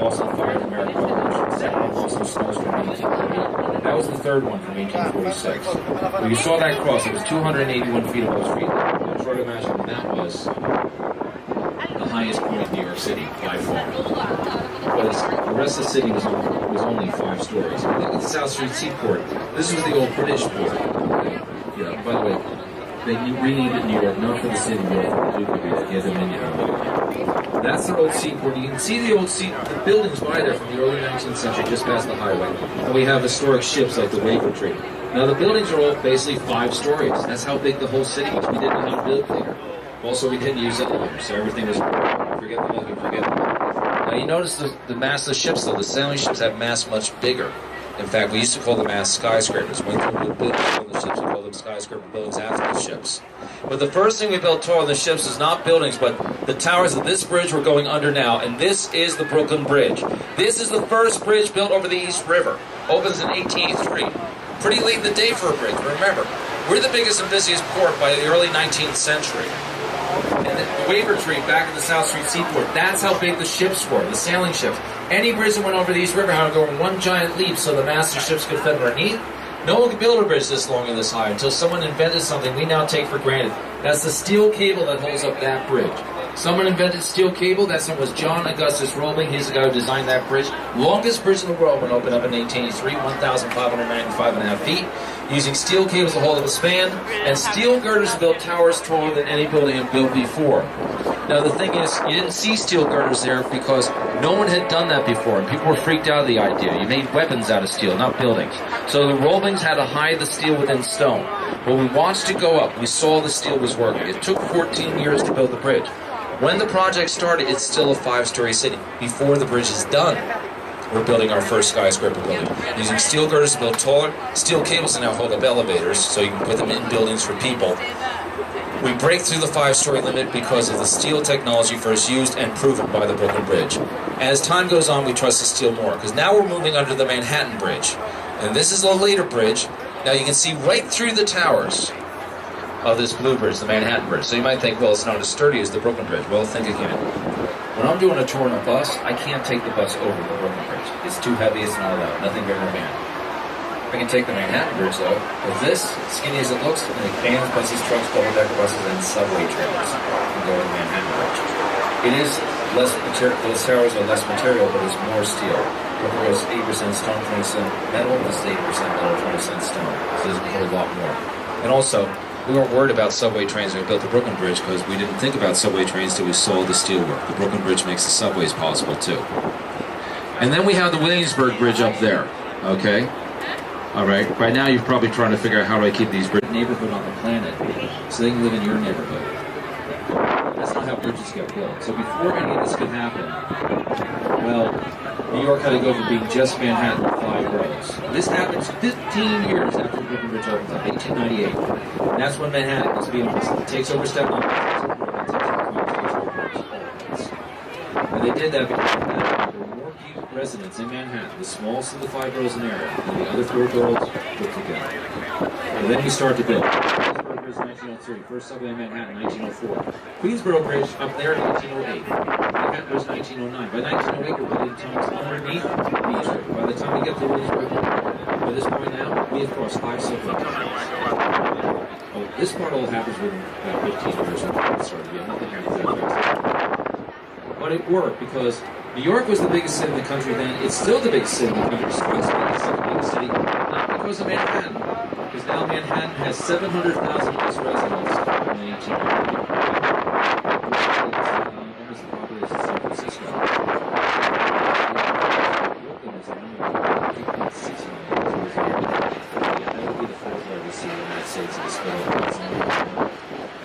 Boston Fire and American Revolution. The second one, Boston Snows from 1848. That was the third one from 1846. When you saw that cross, it was 281 feet above street level. I'm sure to imagine that was the highest point of New York City by far. Because the rest of the city was only 5 stories. Look at the South Street Seaport. This was the old British port. Yeah, by the way, they renamed it New York, not for the city of New York, for the Duke of York. He had dominion over it. That's their old seaport. You can see the old the buildings by there from the early 19th century, just past the highway. And we have historic ships like the Waver Tree. Now the buildings are all basically 5 stories. That's how big the whole city was. We didn't know how to build bigger. Also, we didn't use elevators, so everything was forget the elevator, forget the elevator. Now you notice the mass of the ships, though. The sailing ships have mass much bigger. In fact, we used to call them mass skyscrapers. When we built the ships, we called them skyscraper buildings after the ships. But the first thing we built taller than the ships is not buildings, but the towers of this bridge we're going under now, and this is the Brooklyn Bridge. This is the first bridge built over the East River. Opens in 1883. Pretty late in the day for a bridge, but remember, we're the biggest and busiest port by the early 19th century. And the Waver Tree back in the South Street Seaport, that's how big the ships were, the sailing ships. Any bridge that went over the East River had to go in one giant leap so the master ships could fit underneath. No one could build a bridge this long and this high until someone invented something we now take for granted. That's the steel cable that holds up that bridge. Someone invented steel cable. That someone was John Augustus Roebling. He's the guy who designed that bridge. Longest bridge in the world when it opened up in 1883, 1,595.5 feet. Using steel cables to hold up a span, and steel girders to build towers taller than any building had built before. Now the thing is, you didn't see steel girders there because no one had done that before, and people were freaked out of the idea. You made weapons out of steel, not buildings. So the Roeblings had to hide the steel within stone. When we watched it go up, we saw the steel was working. It took 14 years to build the bridge. When the project started, it's still a 5-story city. Before the bridge is done, we're building our first skyscraper building. Using steel girders to build taller, steel cables to now hold up elevators, so you can put them in buildings for people. We break through the 5-story limit because of the steel technology first used and proven by the Brooklyn Bridge. As time goes on, we trust the steel more, because now we're moving under the Manhattan Bridge. And this is a later bridge. Now you can see right through the towers of this blue bridge, the Manhattan Bridge. So you might think, well, it's not as sturdy as the Brooklyn Bridge. Well, think again. When I'm doing a tour on a bus, I can't take the bus over the Brooklyn Bridge. It's too heavy, it's not allowed. Nothing bigger than man. I can take the Manhattan Bridge, though, with this, skinny as it looks, and it vans, buses, trucks, double-decker buses, and subway trains can go to the Manhattan Bridge. It is less material, those towers are less material, but it's more steel. Brooklyn goes 8% stone, 20% metal, this is 8% metal, 20% stone. So there's a whole lot more. And also, we weren't worried about subway trains when we built the Brooklyn Bridge because we didn't think about subway trains till we saw the steelwork. The Brooklyn Bridge makes the subways possible too. And then we have the Williamsburg Bridge up there, okay? All right, by now you're probably trying to figure out how do I keep these neighborhood on the planet so they can live in your neighborhood. That's not how bridges get built. So before any of this could happen, well, New York had to go from being just Manhattan to 5 boroughs. This happens 15 years after the Brooklyn Bridge opens up, 1898. And that's when Manhattan, let's be honest, takes over Staten Island. And they did that because there were more residents in Manhattan, the smallest of the 5 boroughs in the area, than the other 4 boroughs put together. And then we start to build. Williamsburg Bridge 1903, first subway in Manhattan 1904. Queensboro Bridge up there in 1908. Manhattan Bridge 1909. By 1908 we're building tunnels underneath the East River. By the time we get to Williamsburg, by this point now, we have crossed 5 subway tunnels. Oh, this part all happens within about 15 years after it started. Yeah, nothing happens that fast. But it worked because New York was the biggest city in the country then. It's still the biggest city in the country. It's still the biggest city, not because of Manhattan, because now Manhattan has 700,000 plus residents in 1800. Almost the population of San Francisco. Brooklyn is a number of 6 million. That would be the 4th largest city in the United States in the split over.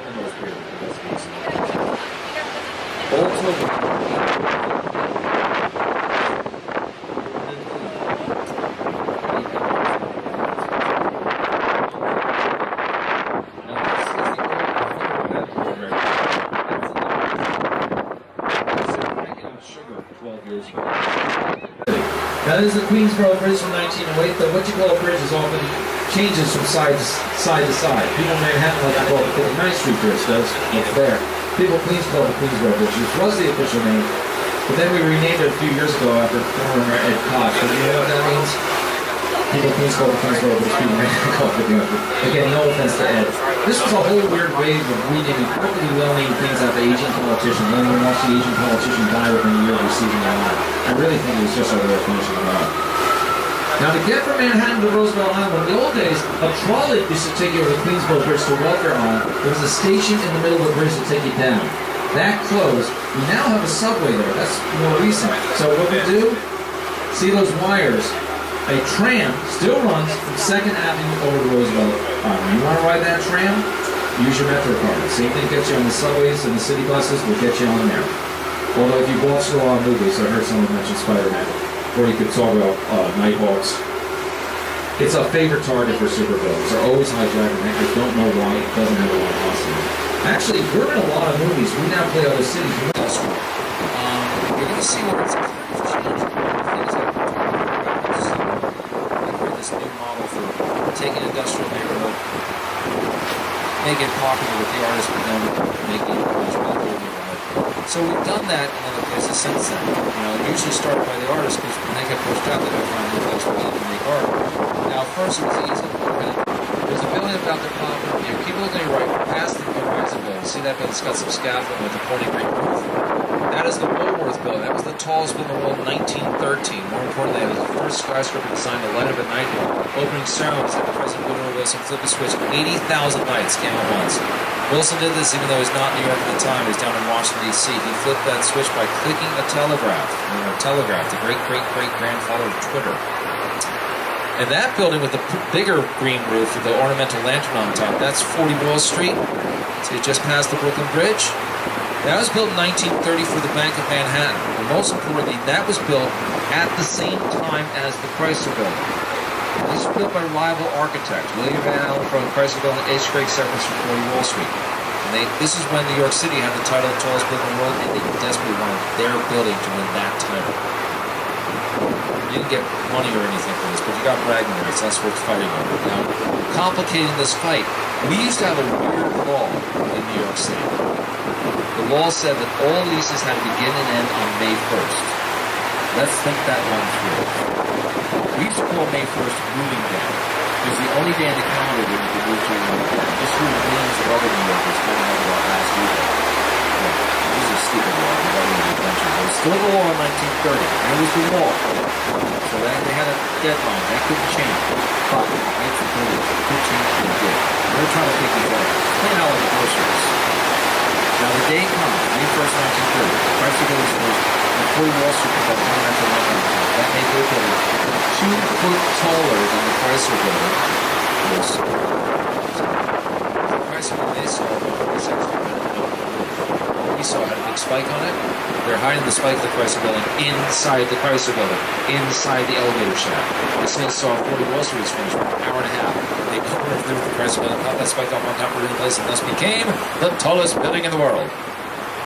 And the most weird because that's the Now this is the Queensboro Bridge from 1908, but what you call a bridge is often changes from side to side. People in Manhattan like to call it the 59th Street Bridge does, over there. People in Queens call it the Queensboro Bridge, which was the official name But then we renamed it a few years ago after former Ed Koch. But you know what that means? People Queensboro, but it's being called the BMW. Again, no offense to Ed. This was a whole weird wave of renaming perfectly well-named things after aging politicians. And then we watched the Asian politician die within a year of receiving the honor. I really think it was just a way of finishing it off. Now, to get from Manhattan to Roosevelt Island, in the old days, a trolley used to take you over the Queensboro Bridge to Welker Island. There was a station in the middle of the bridge to take you down. That closed. We now have a subway there. That's more recent. So what we do, see those wires? A tram still runs from 2nd Avenue over to Roosevelt Island. You want to ride that tram? Use your Metro card. Same thing gets you on the subways and the city buses will get you on there. Although if you've watched a lot of movies, I heard someone mention Spider-Man, or you could talk about Nighthawks. It's a favorite target for supervillains. They're always hijacking it. I don't know why. It doesn't have a lot of cost. Actually, we're in a lot of movies. We now play other cities. You're going to see what it's this new model for taking industrial neighborhood, make it popular with the artists, but then making it much more neighborhood. So we've done that in other places since then. It usually started by the artists because when they get pushed out, they don't find new place where they can make art. Now, first it was easy. There's a building about their property. Keep looking right past the Horizon building. See that building's got some scaffolding with a pointing green roof? That is the Woolworth building. That was the tallest building in the world in 1913. More importantly, it was the first skyscraper designed to light up at night. Opening ceremonies had President Woodrow Wilson flip a switch. 80,000 lights came at once. Wilson did this even though he was not in New York at the time. He was down in Washington, D.C. He flipped that switch by clicking a telegraph. Telegraph, the great-great-great-grandfather of Twitter. And that building with the bigger green roof with the ornamental lantern on top, that's 40 Wall Street. So you just passed the Brooklyn Bridge. That was built in 1930 for the Bank of Manhattan. And most importantly, that was built at the same time as the Chrysler Building. This was built by rival architects, William Van Allen from Chrysler Building, H. Craig Severance from 40 Wall Street. And this is when New York City had the title of tallest building in the world, and they desperately wanted their building to win that title. You didn't get money or anything for this, but you got bragging rights. That's worth fighting over. Now, complicating this fight, we used to have a weird law in New York City. The law said that all leases had to begin and end on May 1st. Let's think that one through. We used to call May 1st moving day. It was the only day in the calendar that you could move to another day. Just who millions of other New Yorkers told me about last week. This is a stupid law. It was still the law in 1930. It was the law. So they had a deadline. That couldn't change. But it's the building. It could change and it did. We're trying to pick these up. Clean out like groceries. Now the day comes, May 1st, 1930. The price of buildings was the 40 Wall Street for about ornamental lantern. That made their building 2 foot taller than the Chrysler building. The Chrysler building they saw was we saw had a big spike on it. They're hiding the spike of the Chrysler building inside the Chrysler building, inside the elevator shaft. The Smiths saw 40 Wall Street was finished for an hour and a half. They covered through the Chrysler building, caught that spike off on top of the place, and thus became the tallest building in the world.